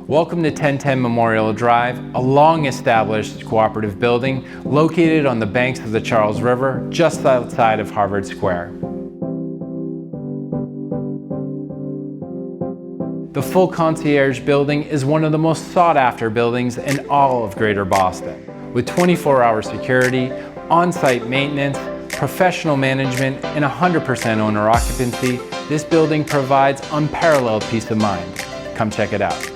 Welcome to 1010 Memorial Drive, a long-established cooperative building located on the banks of the Charles River, just outside of Harvard Square. The full concierge building is one of the most sought-after buildings in all of Greater Boston. With 24-hour security, on-site maintenance, professional management, and 100% owner occupancy, this building provides unparalleled peace of mind. Come check it out.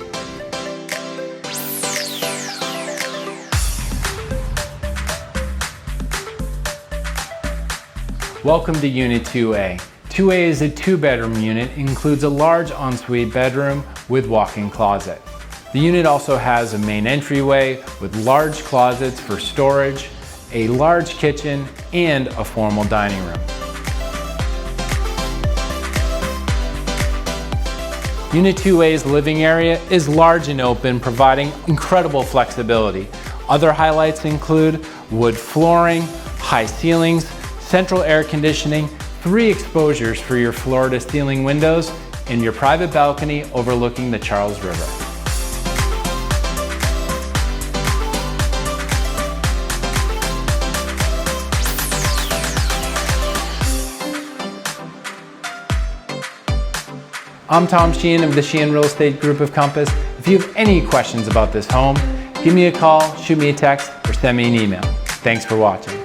Welcome to Unit 2A. 2A is a two-bedroom unit, includes a large ensuite bedroom with walk-in closet. The unit also has a main entryway with large closets for storage, a large kitchen, and a formal dining room. Unit 2A's living area is large and open, providing incredible flexibility. Other highlights include wood flooring, high ceilings, central air conditioning, 3 exposures for your floor-to-ceiling windows, and your private balcony overlooking the Charles River. I'm Tom Sheehan of the Sheehan Real Estate Group of Compass. If you have any questions about this home, give me a call, shoot me a text, or send me an email. Thanks for watching.